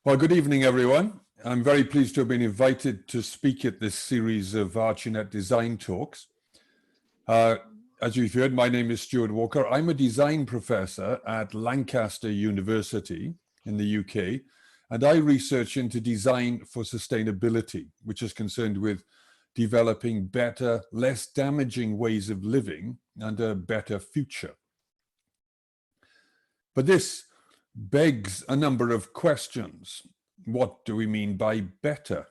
Well, good evening, everyone. I'm very pleased to have been invited to speak at this series of ArchiNet design talks. As you've heard, my name is Stuart Walker. I'm a design professor at Lancaster University in the UK, and I research into design for sustainability, which is concerned with developing better, less damaging ways of living and a better future. But this begs a number of questions. What do we mean by better?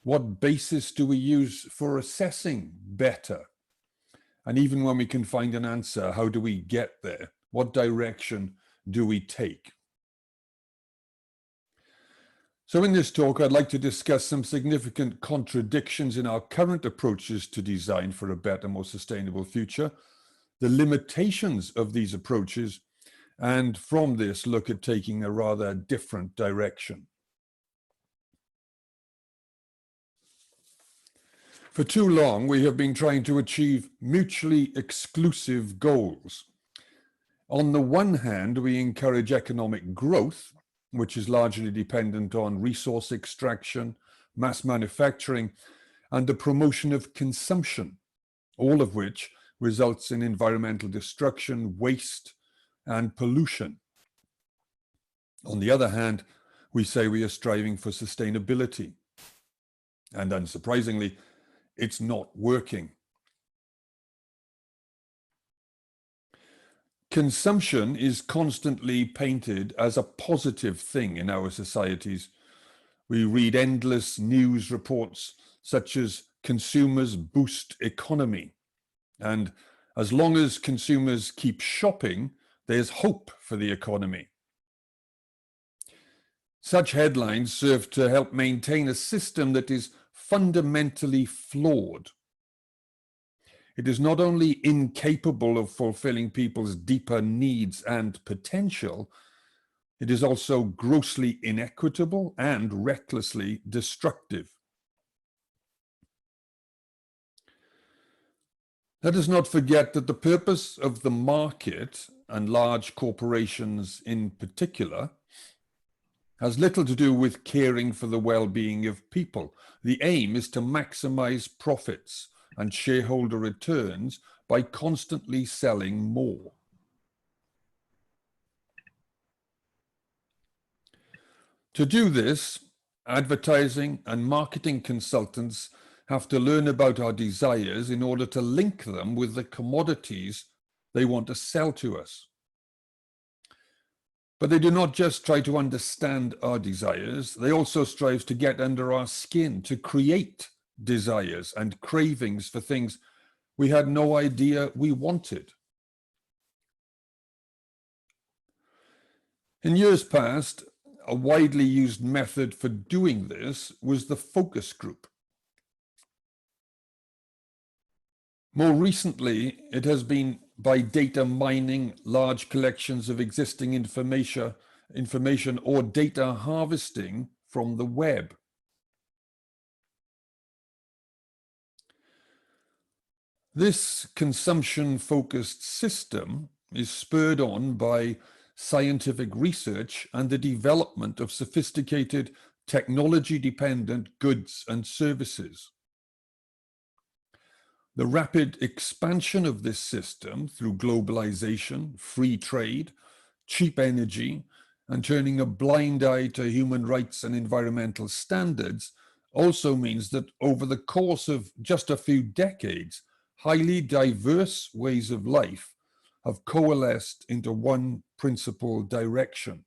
What basis do we use for assessing better? And even when we can find an answer, how do we get there? What direction do we take? So in this talk, I'd like to discuss some significant contradictions in our current approaches to design for a better, more sustainable future, the limitations of these approaches, and from this, look at taking a rather different direction. For too long, we have been trying to achieve mutually exclusive goals. On the one hand, we encourage economic growth, which is largely dependent on resource extraction, mass manufacturing, and the promotion of consumption, all of which results in environmental destruction, waste, and pollution. On the other hand, we say we are striving for sustainability. And unsurprisingly, it's not working. Consumption is constantly painted as a positive thing in our societies. We read endless news reports such as consumers boost economy. And as long as consumers keep shopping, there's hope for the economy. Such headlines serve to help maintain a system that is fundamentally flawed. It is not only incapable of fulfilling people's deeper needs and potential, it is also grossly inequitable and recklessly destructive. Let us not forget that the purpose of the market, and large corporations in particular, has little to do with caring for the well-being of people. The aim is to maximize profits and shareholder returns by constantly selling more. To do this, advertising and marketing consultants have to learn about our desires in order to link them with the commodities they want to sell to us. But they do not just try to understand our desires, they also strive to get under our skin, to create desires and cravings for things we had no idea we wanted. In years past, a widely used method for doing this was the focus group. More recently, it has been by data mining large collections of existing information or data harvesting from the web. This consumption-focused system is spurred on by scientific research and the development of sophisticated technology-dependent goods and services. The rapid expansion of this system through globalization, free trade, cheap energy, and turning a blind eye to human rights and environmental standards also means that over the course of just a few decades, highly diverse ways of life have coalesced into one principal direction.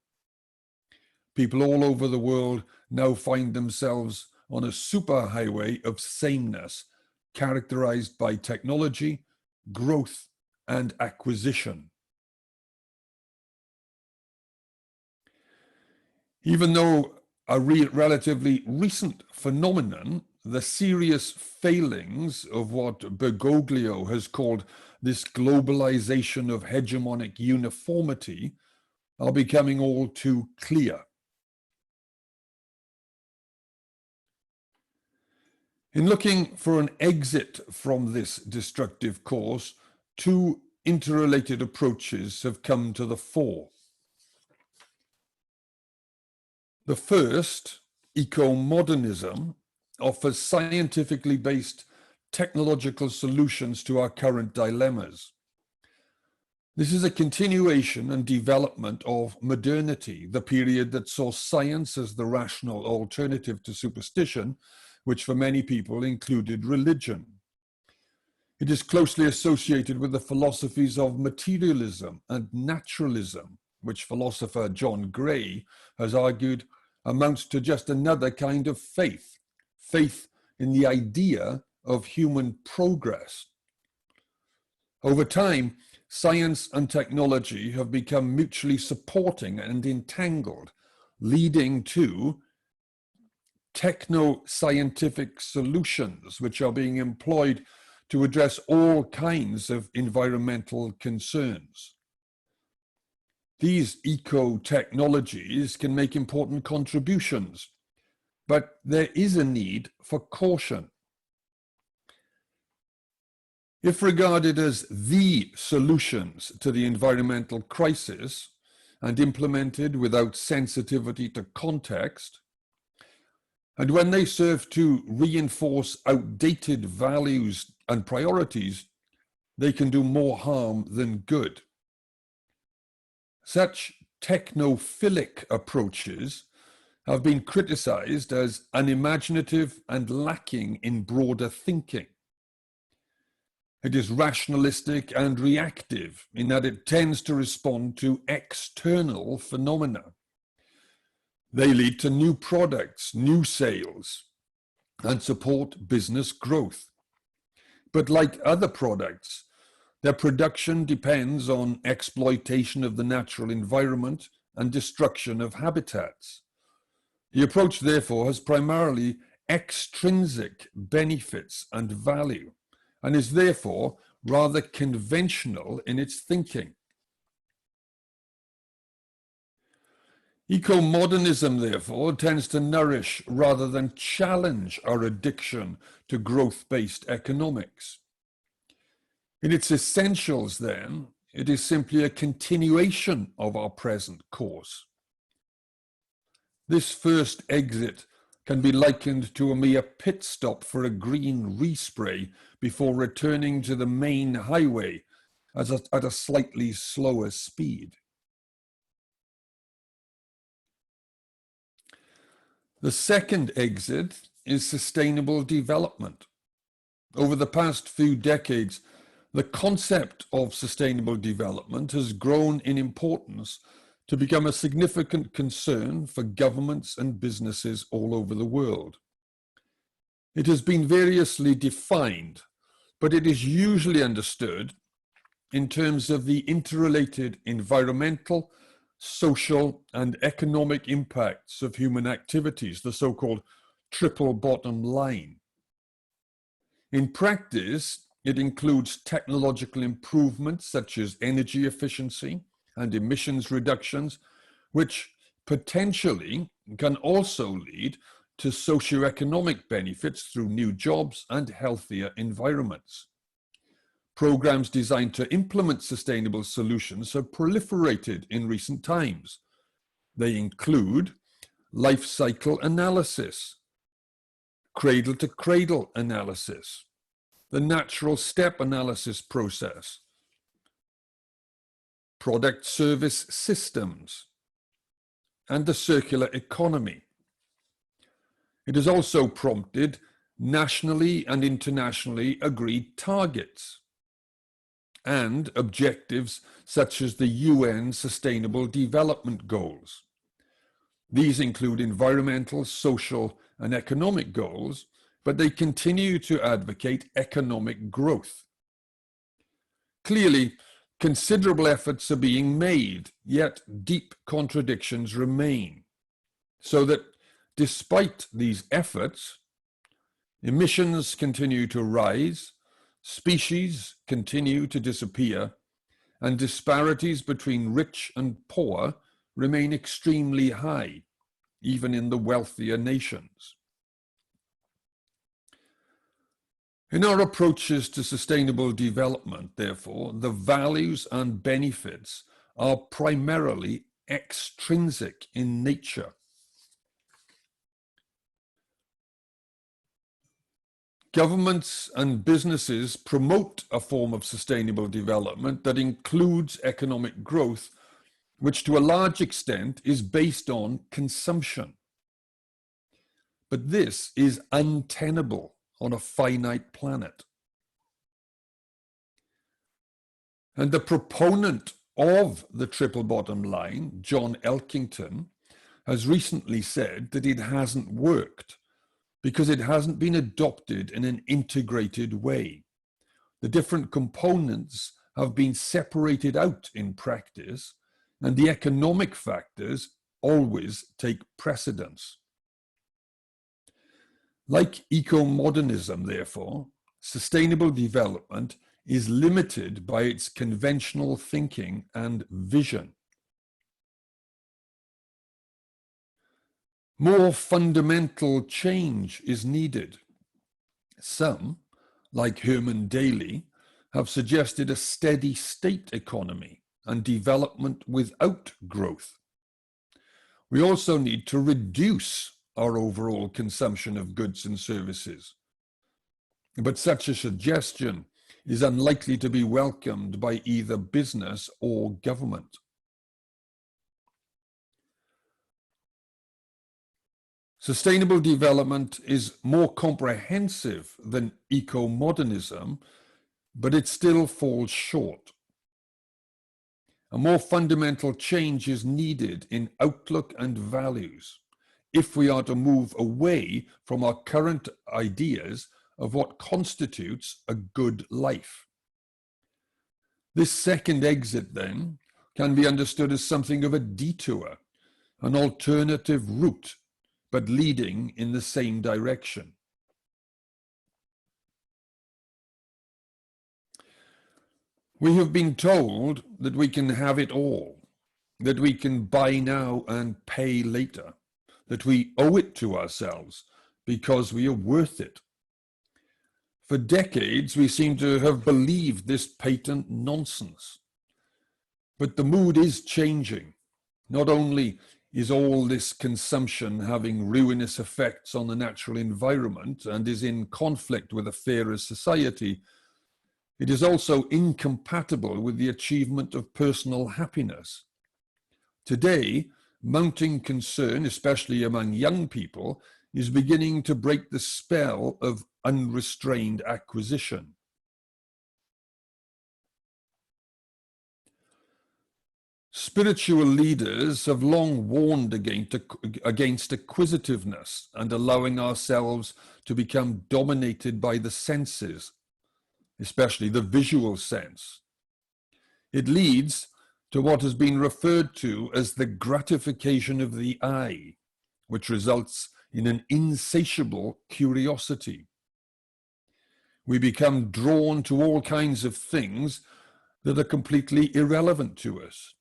People all over the world now find themselves on a superhighway of sameness, characterized by technology, growth, and acquisition. Even though a relatively recent phenomenon, the serious failings of what Bergoglio has called this globalization of hegemonic uniformity are becoming all too clear. In looking for an exit from this destructive course, two interrelated approaches have come to the fore. The first, eco-modernism, offers scientifically based technological solutions to our current dilemmas. This is a continuation and development of modernity, the period that saw science as the rational alternative to superstition, which for many people included religion. It is closely associated with the philosophies of materialism and naturalism, which philosopher John Gray has argued amounts to just another kind of faith, faith in the idea of human progress. Over time, science and technology have become mutually supporting and entangled, leading to techno-scientific solutions which are being employed to address all kinds of environmental concerns. These eco-technologies can make important contributions, but there is a need for caution. If regarded as the solutions to the environmental crisis and implemented without sensitivity to context, and when they serve to reinforce outdated values and priorities, they can do more harm than good. Such technophilic approaches have been criticized as unimaginative and lacking in broader thinking. It is rationalistic and reactive in that it tends to respond to external phenomena. They lead to new products, new sales, and support business growth. But like other products, their production depends on exploitation of the natural environment and destruction of habitats. The approach, therefore, has primarily extrinsic benefits and value, and is therefore rather conventional in its thinking. Eco-modernism, therefore, tends to nourish rather than challenge our addiction to growth-based economics. In its essentials, then, it is simply a continuation of our present course. This first exit can be likened to a mere pit stop for a green respray before returning to the main highway at a slightly slower speed. The second exit is sustainable development. Over the past few decades, the concept of sustainable development has grown in importance to become a significant concern for governments and businesses all over the world. It has been variously defined, but it is usually understood in terms of the interrelated environmental, social, and economic impacts of human activities, the so-called triple bottom line. In practice, it includes technological improvements such as energy efficiency and emissions reductions, which potentially can also lead to socioeconomic benefits through new jobs and healthier environments. Programs designed to implement sustainable solutions have proliferated in recent times. They include life cycle analysis, cradle-to-cradle analysis, the natural step analysis process, product service systems, and the circular economy. It has also prompted nationally and internationally agreed targets and objectives such as the UN Sustainable Development Goals. These include environmental, social, and economic goals, but they continue to advocate economic growth. Clearly, considerable efforts are being made, yet deep contradictions remain, so that despite these efforts, emissions continue to rise, species continue to disappear, and disparities between rich and poor remain extremely high, even in the wealthier nations. In our approaches to sustainable development, therefore, the values and benefits are primarily extrinsic in nature. Governments and businesses promote a form of sustainable development that includes economic growth, which to a large extent is based on consumption. But this is untenable on a finite planet. And the proponent of the triple bottom line, John Elkington, has recently said that it hasn't worked because it hasn't been adopted in an integrated way. The different components have been separated out in practice, and the economic factors always take precedence. Like eco-modernism, therefore, sustainable development is limited by its conventional thinking and vision. More fundamental change is needed. Some, like Herman Daly, have suggested a steady state economy and development without growth. We also need to reduce our overall consumption of goods and services. But such a suggestion is unlikely to be welcomed by either business or government. Sustainable development is more comprehensive than eco-modernism, but it still falls short. A more fundamental change is needed in outlook and values if we are to move away from our current ideas of what constitutes a good life. This second exit, then, can be understood as something of a detour, an alternative route, but leading in the same direction. We have been told that we can have it all, that we can buy now and pay later, that we owe it to ourselves because we are worth it. For decades, we seem to have believed this patent nonsense. But the mood is changing. Not only is all this consumption having ruinous effects on the natural environment and is in conflict with a fairer society, it is also incompatible with the achievement of personal happiness. Today, mounting concern, especially among young people, is beginning to break the spell of unrestrained acquisition. Spiritual leaders have long warned against acquisitiveness and allowing ourselves to become dominated by the senses, especially the visual sense. It leads to what has been referred to as the gratification of the eye, which results in an insatiable curiosity. We become drawn to all kinds of things that are completely irrelevant to us.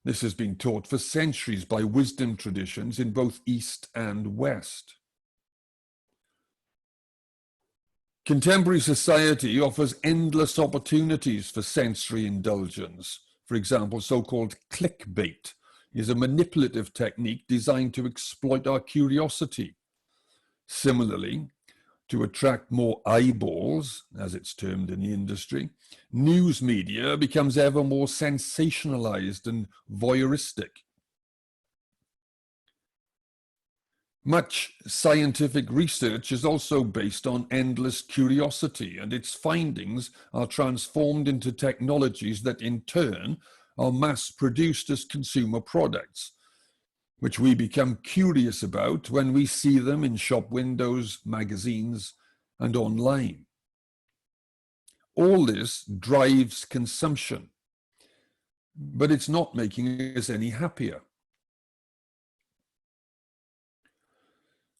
This has been taught for centuries by wisdom traditions in both East and West. Contemporary society offers endless opportunities for sensory indulgence. For example, so-called clickbait is a manipulative technique designed to exploit our curiosity. Similarly, to attract more eyeballs, as it's termed in the industry, news media becomes ever more sensationalized and voyeuristic. Much scientific research is also based on endless curiosity, and its findings are transformed into technologies that in turn are mass-produced as consumer products, which we become curious about when we see them in shop windows, magazines, and online. All this drives consumption, but it's not making us any happier.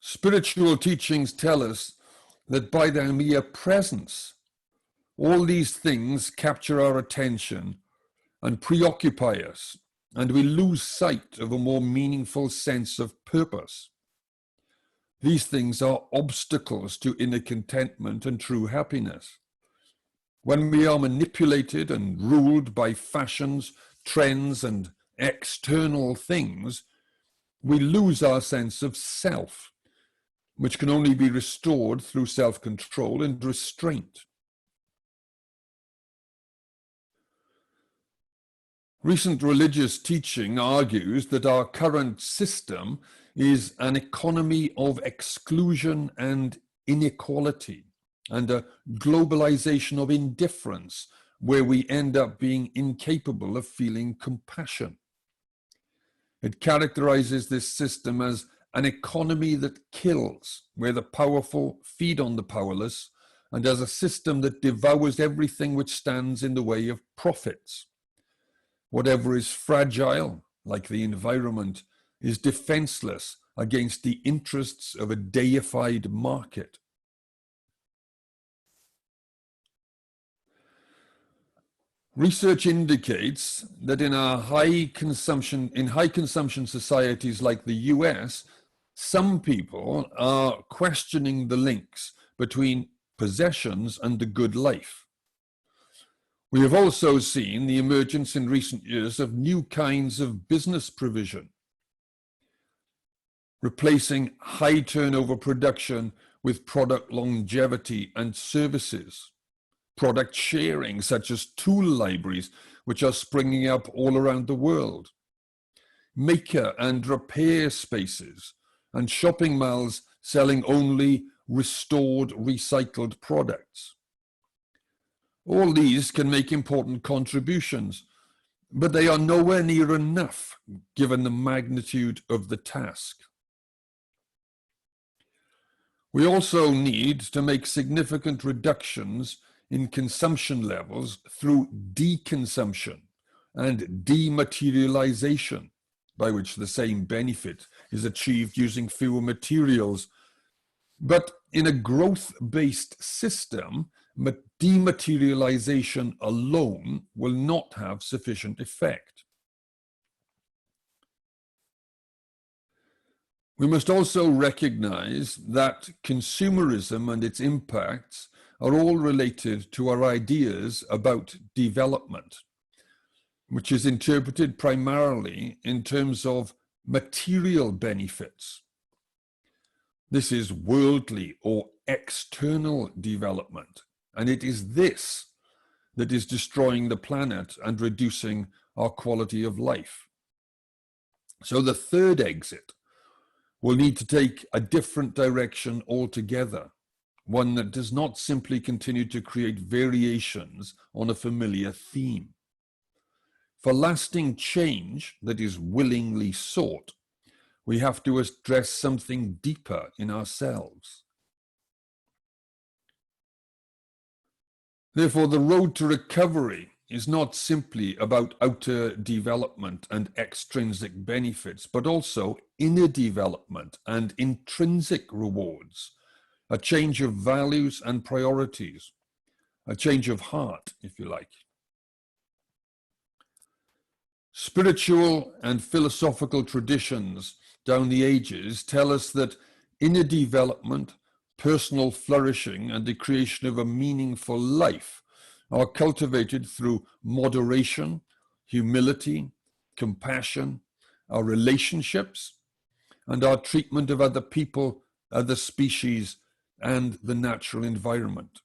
Spiritual teachings tell us that by their mere presence, all these things capture our attention and preoccupy us, and we lose sight of a more meaningful sense of purpose. These things are obstacles to inner contentment and true happiness. When we are manipulated and ruled by fashions, trends, and external things, we lose our sense of self. which can only be restored through self-control and restraint. Recent religious teaching argues that our current system is an economy of exclusion and inequality, and a globalization of indifference, where we end up being incapable of feeling compassion. It characterizes this system as an economy that kills, where the powerful feed on the powerless, and as a system that devours everything which stands in the way of profits. Whatever is fragile, like the environment, is defenseless against the interests of a deified market. Research indicates that in high consumption societies like the US, some people are questioning the links between possessions and the good life. We have also seen the emergence in recent years of new kinds of business provision, replacing high turnover production with product longevity and services. Product sharing, such as tool libraries, which are springing up all around the world. Maker and repair spaces, and shopping malls selling only restored, recycled products. All these can make important contributions, but they are nowhere near enough given the magnitude of the task. We also need to make significant reductions in consumption levels through deconsumption and dematerialization, by which the same benefit is achieved using fewer materials. But in a growth-based system, dematerialization alone will not have sufficient effect. We must also recognize that consumerism and its impacts are all related to our ideas about development, which is interpreted primarily in terms of material benefits. This is worldly or external development, and it is this that is destroying the planet and reducing our quality of life. So the third exit will need to take a different direction altogether, one that does not simply continue to create variations on a familiar theme. For lasting change that is willingly sought, we have to address something deeper in ourselves. Therefore, the road to recovery is not simply about outer development and extrinsic benefits, but also inner development and intrinsic rewards, a change of values and priorities, a change of heart, if you like. Spiritual and philosophical traditions down the ages tell us that inner development, personal flourishing, and the creation of a meaningful life are cultivated through moderation, humility, compassion, our relationships, and our treatment of other people, other species, and the natural environment.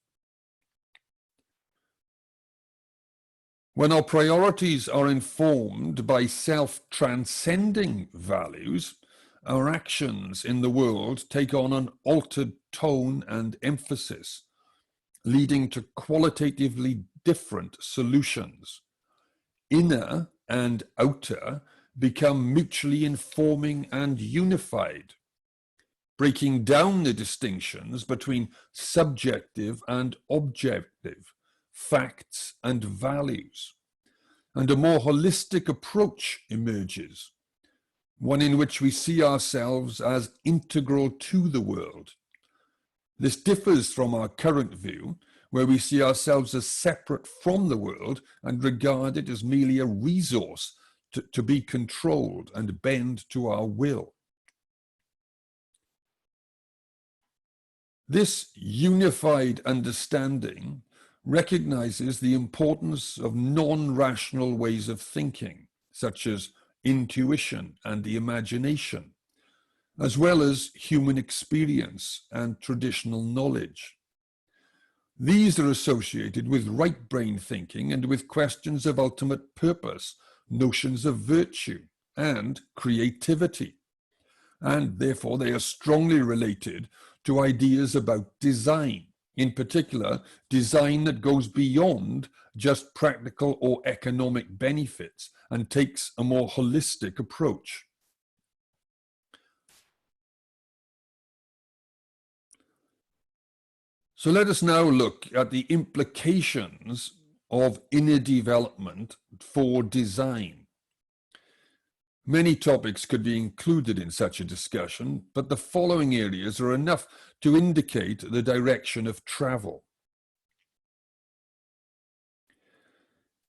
When our priorities are informed by self-transcending values, our actions in the world take on an altered tone and emphasis, leading to qualitatively different solutions. Inner and outer become mutually informing and unified, breaking down the distinctions between subjective and objective, facts and values. And a more holistic approach emerges, one in which we see ourselves as integral to the world. This differs from our current view, where we see ourselves as separate from the world and regard it as merely a resource to be controlled and bend to our will. This unified understanding recognizes the importance of non-rational ways of thinking, such as intuition and the imagination, as well as human experience and traditional knowledge. These are associated with right brain thinking and with questions of ultimate purpose, notions of virtue, and creativity. And therefore, they are strongly related to ideas about design, in particular, design that goes beyond just practical or economic benefits and takes a more holistic approach. So let us now look at the implications of inner development for design. Many topics could be included in such a discussion, but the following areas are enough to indicate the direction of travel.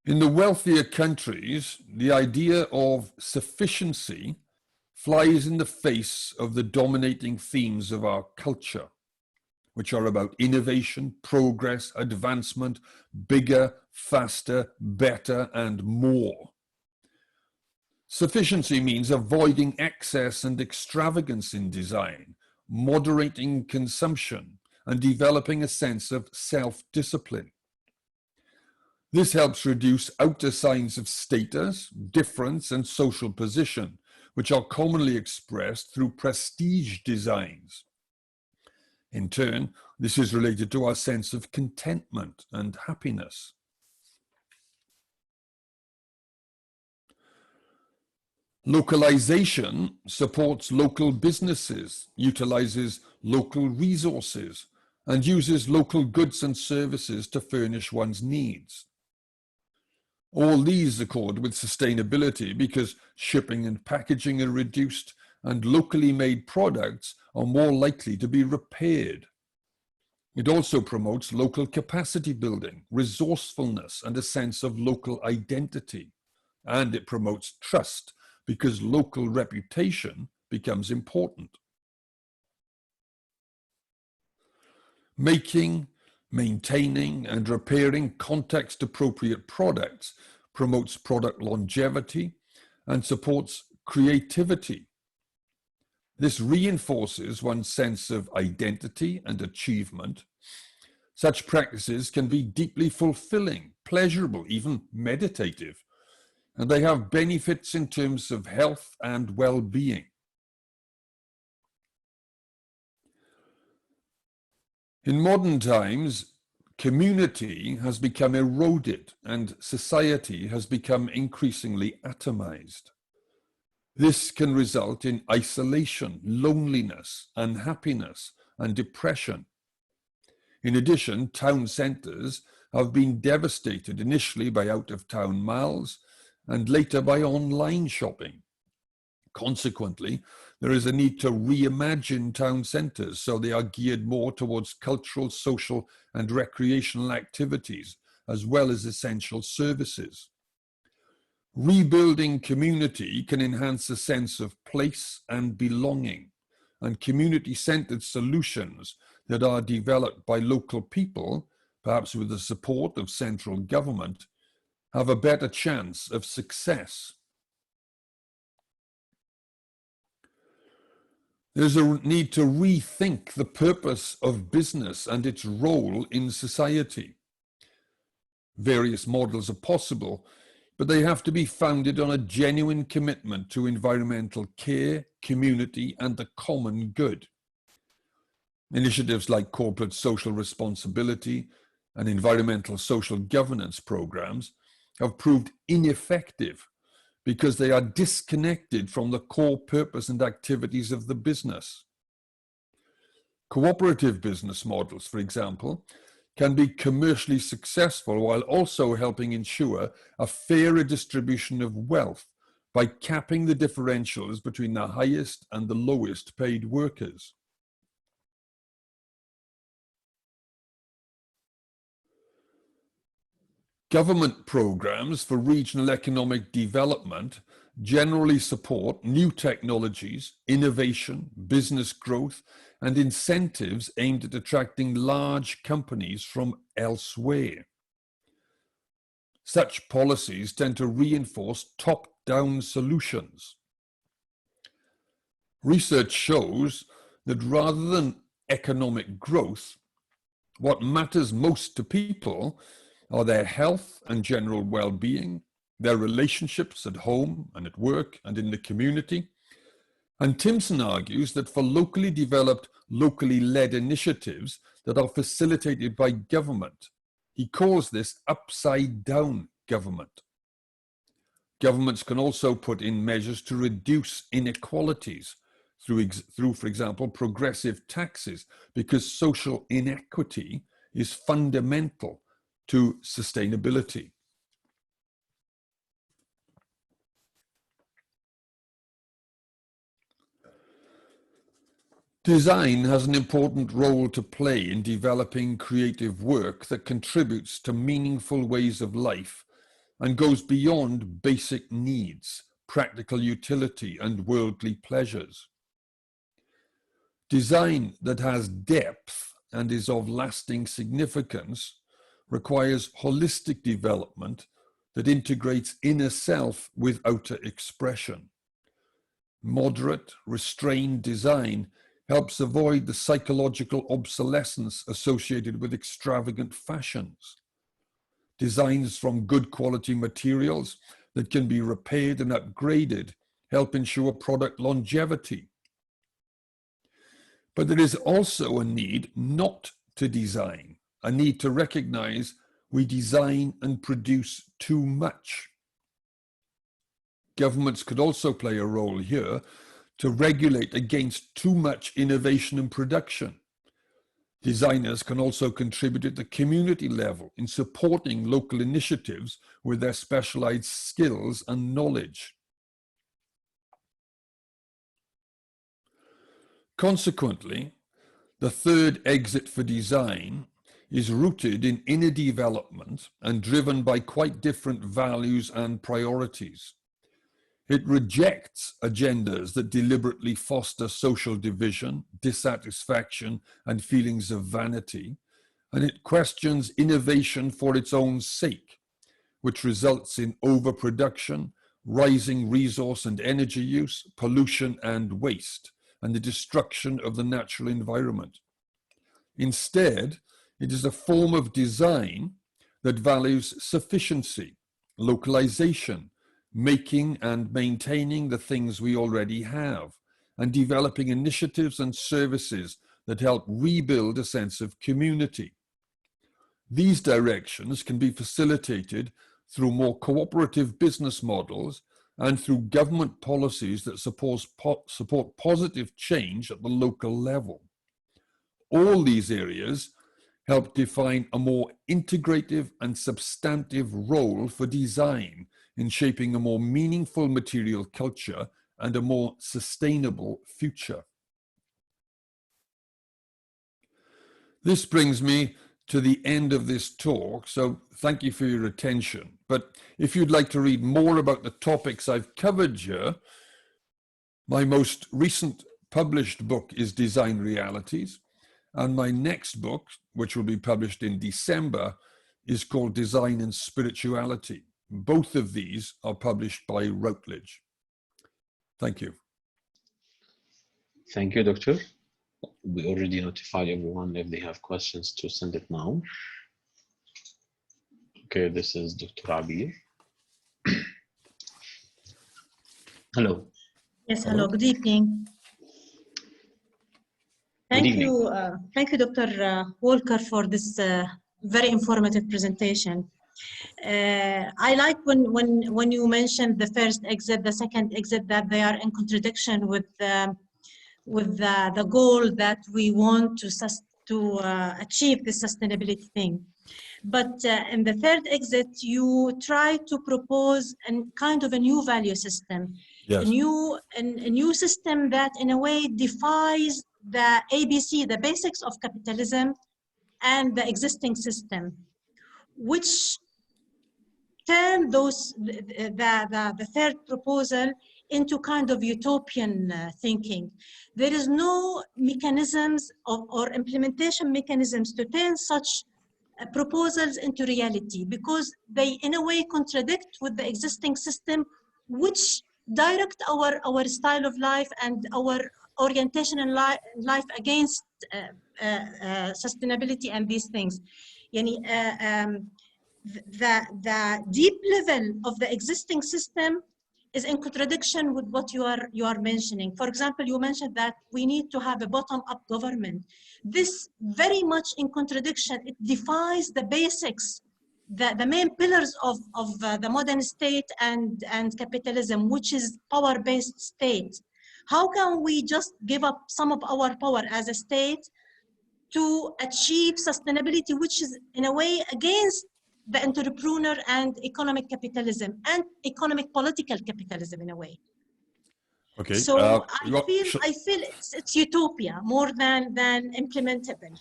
In the wealthier countries, the idea of sufficiency flies in the face of the dominating themes of our culture, which are about innovation, progress, advancement, bigger, faster, better, and more. Sufficiency means avoiding excess and extravagance in design, moderating consumption, and developing a sense of self-discipline. This helps reduce outer signs of status, difference, and social position, which are commonly expressed through prestige designs. In turn, this is related to our sense of contentment and happiness. Localization supports local businesses, utilizes local resources, and uses local goods and services to furnish one's needs. All these accord with sustainability because shipping and packaging are reduced and locally made products are more likely to be repaired. It also promotes local capacity building, resourcefulness, and a sense of local identity. And it promotes trust because local reputation becomes important. Making, maintaining, and repairing context-appropriate products promotes product longevity and supports creativity. This reinforces one's sense of identity and achievement. Such practices can be deeply fulfilling, pleasurable, even meditative, and they have benefits in terms of health and well-being. In modern times, community has become eroded and society has become increasingly atomized. This can result in isolation, loneliness, unhappiness, and depression. In addition, town centres have been devastated initially by out-of-town malls and later by online shopping. Consequently, there is a need to reimagine town centres so they are geared more towards cultural, social, and recreational activities, as well as essential services. Rebuilding community can enhance a sense of place and belonging, and community-centered solutions that are developed by local people, perhaps with the support of central government, have a better chance of success. There's a need to rethink the purpose of business and its role in society. Various models are possible, but they have to be founded on a genuine commitment to environmental care, community, and the common good. Initiatives like corporate social responsibility and environmental social governance programs have proved ineffective because they are disconnected from the core purpose and activities of the business. Cooperative business models, for example, can be commercially successful while also helping ensure a fairer distribution of wealth by capping the differentials between the highest and the lowest paid workers. Government programs for regional economic development generally support new technologies, innovation, business growth, and incentives aimed at attracting large companies from elsewhere. Such policies tend to reinforce top-down solutions. Research shows that rather than economic growth, what matters most to people are their health and general well-being, their relationships at home and at work and in the community. And Timson argues that for locally developed, locally led initiatives that are facilitated by government, he calls this upside-down government. Governments can also put in measures to reduce inequalities through, for example, progressive taxes, because social inequity is fundamental to sustainability. Design has an important role to play in developing creative work that contributes to meaningful ways of life and goes beyond basic needs, practical utility, and worldly pleasures. Design that has depth and is of lasting significance requires holistic development that integrates inner self with outer expression. Moderate, restrained design helps avoid the psychological obsolescence associated with extravagant fashions. Designs from good quality materials that can be repaired and upgraded help ensure product longevity. But there is also a need not to design, a need to recognize we design and produce too much. Governments could also play a role here to regulate against too much innovation and production. Designers can also contribute at the community level in supporting local initiatives with their specialized skills and knowledge. Consequently, the third exit for design is rooted in inner development and driven by quite different values and priorities. It rejects agendas that deliberately foster social division, dissatisfaction, and feelings of vanity, and it questions innovation for its own sake, which results in overproduction, rising resource and energy use, pollution and waste, and the destruction of the natural environment. Instead, it is a form of design that values sufficiency, localization, making and maintaining the things we already have, and developing initiatives and services that help rebuild a sense of community. These directions can be facilitated through more cooperative business models and through government policies that support positive change at the local level. All these areas help define a more integrative and substantive role for design in shaping a more meaningful material culture and a more sustainable future. This brings me to the end of this talk, so thank you for your attention. But if you'd like to read more about the topics I've covered here, my most recent published book is Design Realities, and my next book, which will be published in December, is called Design and Spirituality. Both of these are published by Routledge. Thank you. Thank you, Doctor. We already notified everyone if they have questions to send it now. Okay, this is Dr. Abir. Hello. Yes, hello, good evening. Thank you, Dr. Walker, for this very informative presentation. I like when you mentioned the first exit, the second exit, that they are in contradiction with the goal that we want to achieve the sustainability thing. But in the third exit, you try to propose kind of a new value system, yes. a new system that in a way defies the ABC, the basics of capitalism and the existing system, which turn the third proposal into kind of utopian thinking. There is no mechanisms or implementation mechanisms to turn such proposals into reality, because they in a way contradict with the existing system, which direct our style of life and our orientation in life against sustainability and these things. The deep level of the existing system is in contradiction with what you are mentioning. For example, you mentioned that we need to have a bottom-up government. This very much in contradiction. It defies the basics, the main pillars of the modern state and capitalism, which is power-based state. How can we just give up some of our power as a state to achieve sustainability, which is in a way against the entrepreneur and economic capitalism and economic political capitalism in a way? Okay. So I feel it's utopia more than implementable.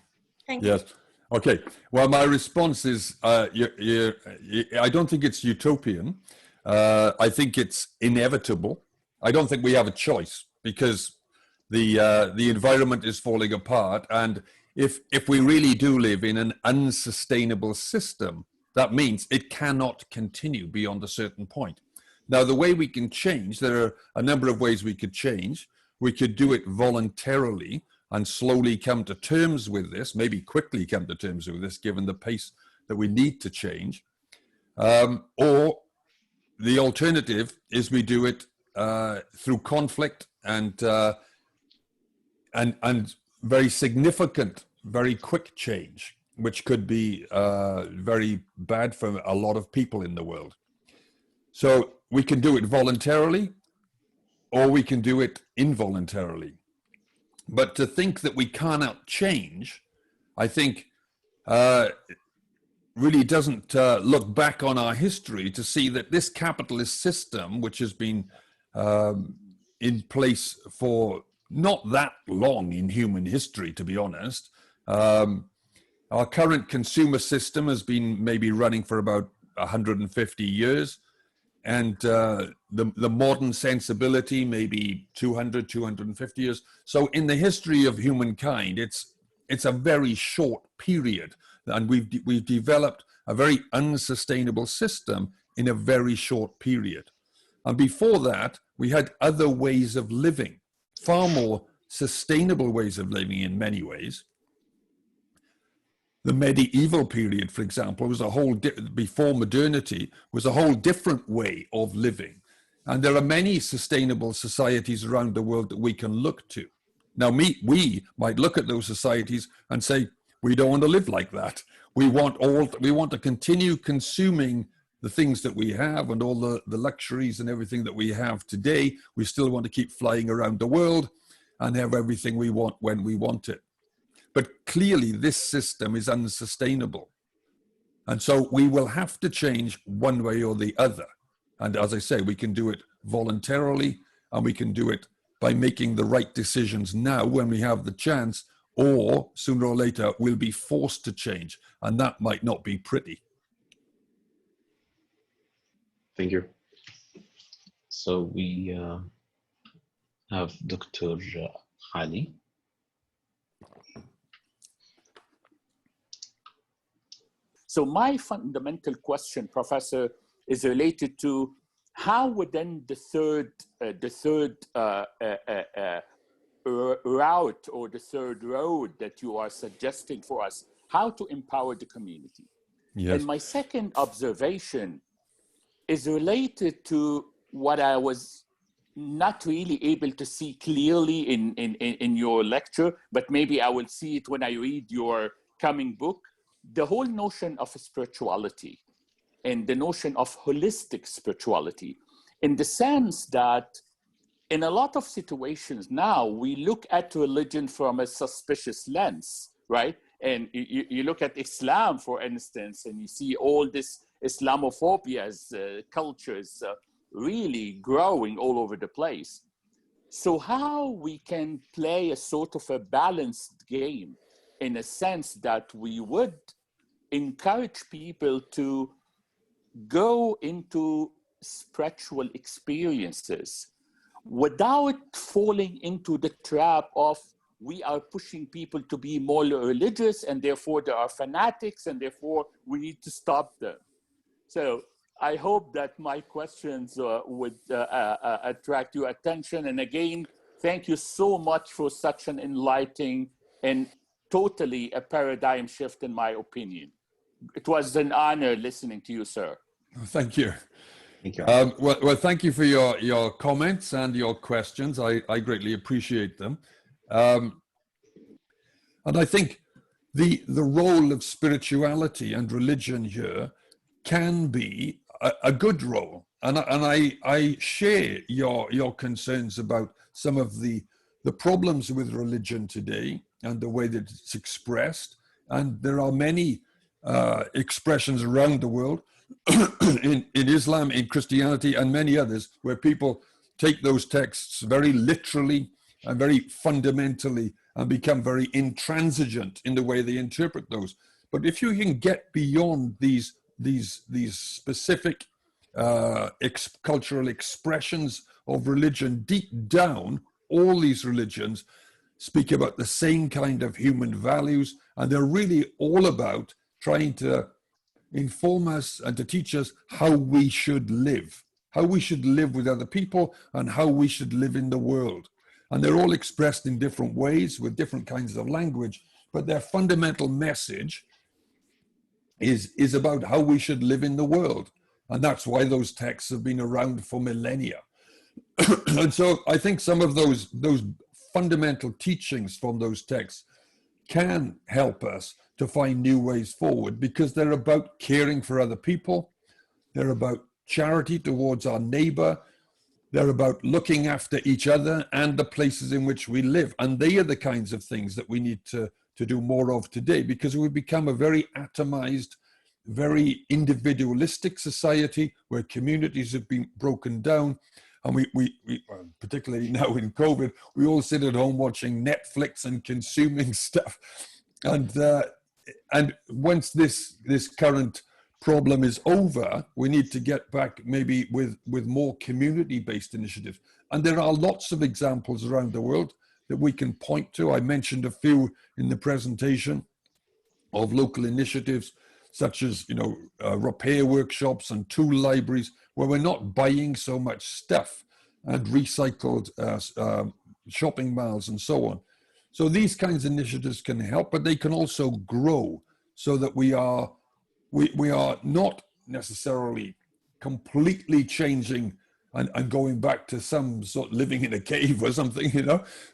Thank you. Yes. Okay. Well, my response is I don't think it's utopian. I think it's inevitable. I don't think we have a choice because the environment is falling apart, and if we really do live in an unsustainable system, that means it cannot continue beyond a certain point. Now, the way we can change, there are a number of ways we could change. We could do it voluntarily and slowly come to terms with this, maybe quickly come to terms with this, given the pace that we need to change. Or the alternative is we do it through conflict and very significant, very quick change, which could be very bad for a lot of people in the world. So we can do it voluntarily, or we can do it involuntarily. But to think that we cannot change, I think really doesn't look back on our history to see that this capitalist system, which has been in place for not that long in human history, to be honest. Our current consumer system has been maybe running for about 150 years. And the modern sensibility, maybe 200, 250 years. So in the history of humankind, it's a very short period. And we've developed a very unsustainable system in a very short period. And before that, we had other ways of living, far more sustainable ways of living in many ways. The medieval period, for example, was a whole, before modernity, was a whole different way of living. And there are many sustainable societies around the world that we can look to. Now, we might look at those societies and say, we don't want to live like that. We want to continue consuming the things that we have and all the luxuries and everything that we have today. We still want to keep flying around the world and have everything we want when we want it. But clearly this system is unsustainable. And so we will have to change one way or the other. And as I say, we can do it voluntarily, and we can do it by making the right decisions now when we have the chance, or sooner or later we'll be forced to change. And that might not be pretty. Thank you. So we have Dr. Ali. So my fundamental question, Professor, is related to how would then the third route or the third road that you are suggesting for us, how to empower the community. Yes. And my second observation is related to what I was not really able to see clearly in your lecture, but maybe I will see it when I read your coming book. The whole notion of spirituality and the notion of holistic spirituality, in the sense that in a lot of situations now, we look at religion from a suspicious lens, right? And you look at Islam, for instance, and you see all this Islamophobia as cultures really growing all over the place. So how we can play a sort of a balanced game in a sense that we would encourage people to go into spiritual experiences without falling into the trap of we are pushing people to be more religious and therefore they are fanatics and therefore we need to stop them. So I hope that my questions would attract your attention. And again, thank you so much for such an enlightening and totally a paradigm shift, in my opinion. It was an honor listening to you, sir. Thank you. Thank you. Well, thank you for your comments and your questions. I greatly appreciate them. And I think the role of spirituality and religion here can be a good role. And I share your concerns about some of the problems with religion today and the way that it's expressed. And there are many expressions around the world in Islam, in Christianity, and many others, where people take those texts very literally and very fundamentally and become very intransigent in the way they interpret those. But if you can get beyond these specific cultural expressions of religion, deep down, all these religions speak about the same kind of human values, and they're really all about trying to inform us and to teach us how we should live with other people and how we should live in the world. And they're all expressed in different ways with different kinds of language, but their fundamental message is about how we should live in the world. And that's why those texts have been around for millennia. And so I think some of those fundamental teachings from those texts can help us to find new ways forward, because they're about caring for other people. They're about charity towards our neighbor. They're about looking after each other and the places in which we live. And they are the kinds of things that we need to do more of today, because we've become a very atomized, very individualistic society where communities have been broken down. And we particularly now in COVID, we all sit at home watching Netflix and consuming stuff. And once this current problem is over, we need to get back maybe with more community-based initiatives. And there are lots of examples around the world that we can point to. I mentioned a few in the presentation of local initiatives, such as repair workshops and tool libraries, where we're not buying so much stuff, and recycled shopping malls and so on. So these kinds of initiatives can help, but they can also grow so that we are not necessarily completely changing and going back to some sort of living in a cave or something,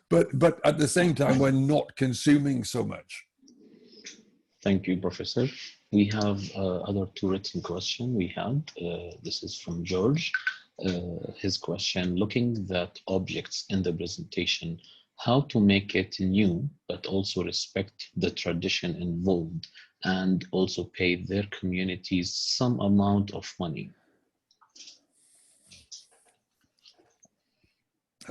but at the same time, we're not consuming so much. Thank you, Professor. We have other two written questions we had. This is from George. His question, looking at objects in the presentation, how to make it new, but also respect the tradition involved and also pay their communities some amount of money.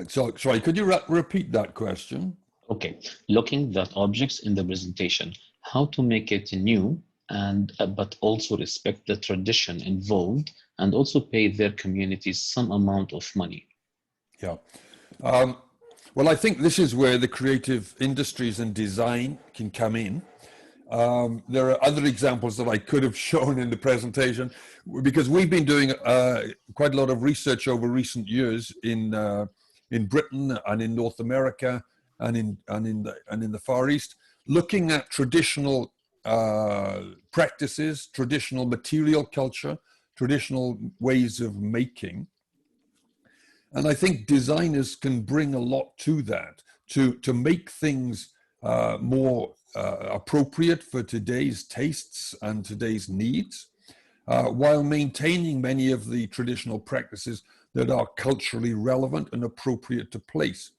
So, sorry, could you repeat that question? Okay, looking at objects in the presentation, how to make it new and but also respect the tradition involved and also pay their communities some amount of money. Yeah. Well, I think this is where the creative industries and design can come in. There are other examples that I could have shown in the presentation, because we've been doing quite a lot of research over recent years in Britain and in North America and in the Far East, looking at traditional practices, traditional material culture, traditional ways of making. And I think designers can bring a lot to that, to make things more appropriate for today's tastes and today's needs, while maintaining many of the traditional practices that are culturally relevant and appropriate to place.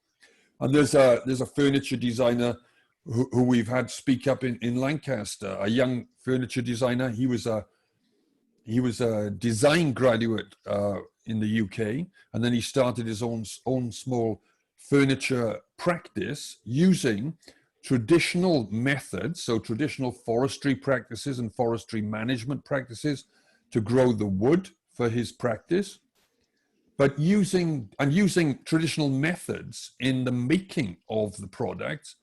And there's a furniture designer who we've had speak up in Lancaster, a young furniture designer. He was a design graduate in the UK, and then he started his own small furniture practice using traditional methods, so traditional forestry practices and forestry management practices to grow the wood for his practice, but using traditional methods in the making of the products.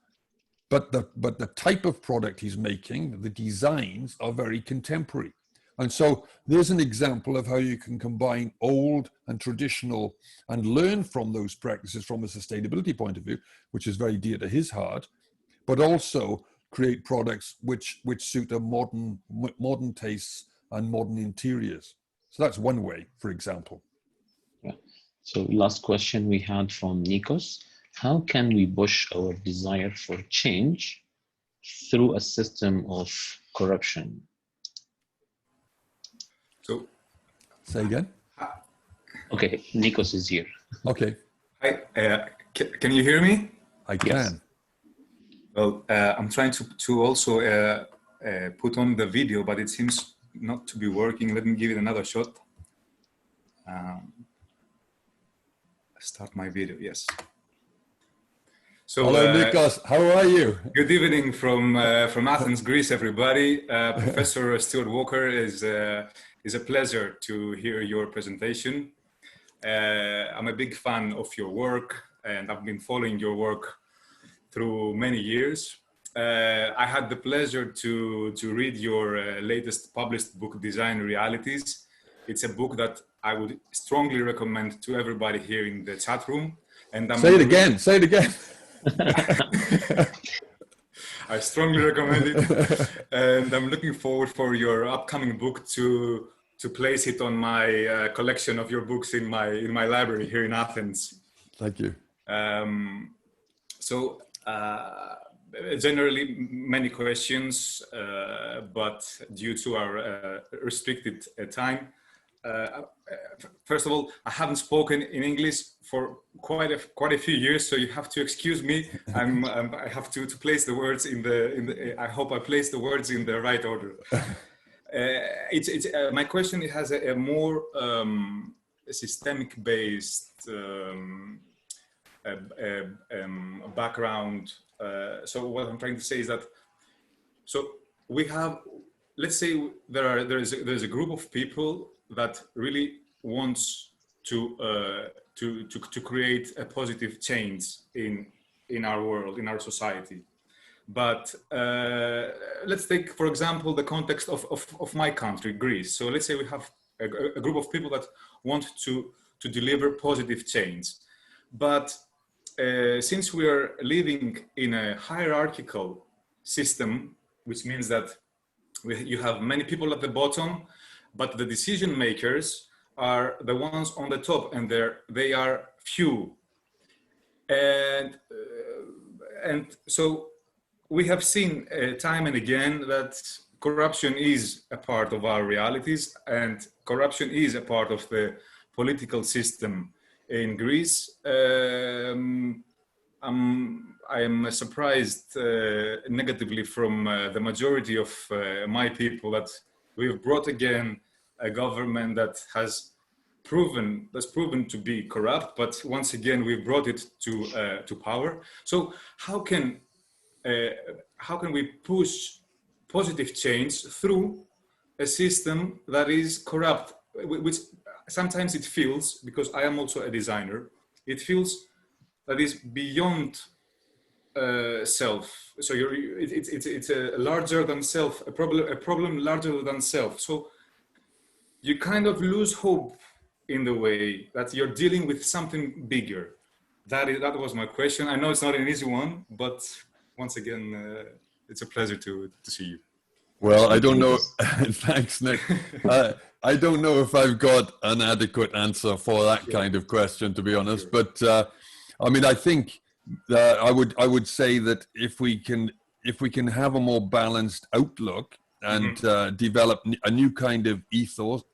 But the type of product he's making, the designs are very contemporary. And so there's an example of how you can combine old and traditional and learn from those practices from a sustainability point of view, which is very dear to his heart, but also create products which suit a modern tastes and modern interiors. So that's one way, for example. Yeah. So last question we had from Nikos. How can we push our desire for change through a system of corruption? So, say again. Okay, Nikos is here. Okay. Hi, can you hear me? I can. Yes. Well, I'm trying to also put on the video, but it seems not to be working. Let me give it another shot. Start my video, yes. So, hello, Nikos. How are you? Good evening from Athens, Greece, everybody. Professor Stuart Walker, is a pleasure to hear your presentation. I'm a big fan of your work, and I've been following your work through many years. I had the pleasure to read your latest published book, Design Realities. It's a book that I would strongly recommend to everybody here in the chat room. And say it again. Say it again. I strongly recommend it, and I'm looking forward for your upcoming book to place it on my collection of your books in my library here in Athens. Thank you. Generally many questions, but due to our restricted time, first of all, I haven't spoken in English for quite a few years, so you have to excuse me. I have to place the words in the. I hope I place the words in the right order. My question has a more systemic-based background. So what I'm trying to say is that, so we have, let's say there's a group of people that really wants to create a positive change in our world, in our society. But let's take, for example, the context of my country, Greece. So let's say we have a group of people that want to deliver positive change. But since we are living in a hierarchical system, which means that you have many people at the bottom, but the decision makers are the ones on the top, and they are few. And so we have seen time and again that corruption is a part of our realities, and corruption is a part of the political system in Greece. I am surprised negatively from the majority of my people that we've brought again a government that has proven to be corrupt, but once again we've brought it to power. So how can we push positive change through a system that is corrupt, which sometimes it feels, because I am also a designer, it feels that is beyond self. So it's a larger than self, a problem larger than self. So you kind of lose hope in the way that you're dealing with something bigger. That was my question. I know it's not an easy one, but once again, it's a pleasure to see you. Well, I don't know. Thanks, Nick. I don't know if I've got an adequate answer for that kind of question, to be honest. Sure. But I mean, I think I would say that if we can have a more balanced outlook and develop a new kind of ethos,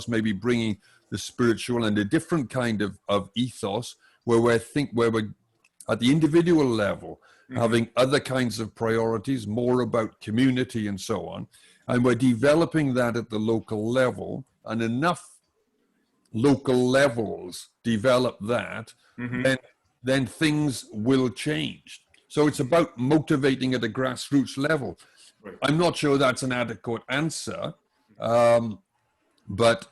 maybe bringing the spiritual and a different kind of ethos, where we're at the individual level, having other kinds of priorities, more about community and so on. And we're developing that at the local level, and enough local levels develop that, then things will change. So it's about motivating at a grassroots level. Right. I'm not sure that's an adequate answer, but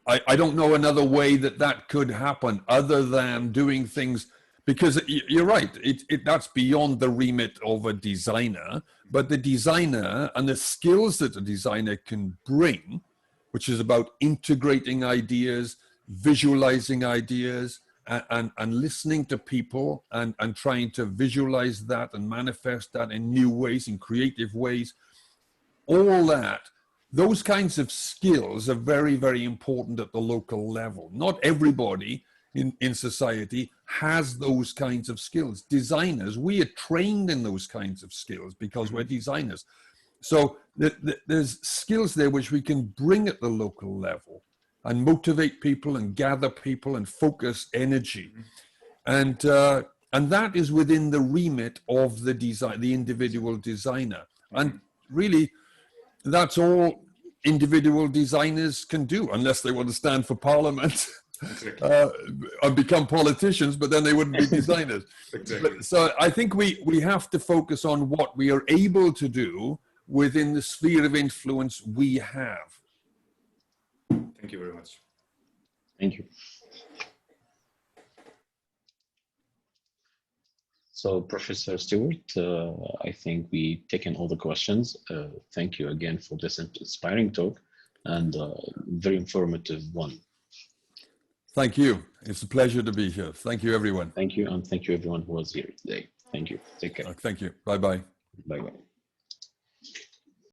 I don't know another way that could happen other than doing things. Because you're right, that's beyond the remit of a designer, but the designer and the skills that a designer can bring which is about integrating ideas, visualizing ideas, and listening to people and trying to visualize that and manifest that in new ways, in creative ways. All that, those kinds of skills are very, very important at the local level. Not everybody in society has those kinds of skills. Designers, we are trained in those kinds of skills because we're designers. So there's skills there which we can bring at the local level and motivate people and gather people and focus energy. And that is within the remit of the design, the individual designer. And really, that's all individual designers can do, unless they want to stand for parliament. Exactly. And become politicians, but then they wouldn't be designers. Exactly. So I think we have to focus on what we are able to do within the sphere of influence we have. Thank you very much. Thank you. So, Professor Stuart, I think we've taken all the questions. Thank you again for this inspiring talk and very informative one. Thank you. It's a pleasure to be here. Thank you, everyone. Thank you, and thank you everyone who was here today. Thank you. Take care. Thank you. Bye-bye. Bye-bye.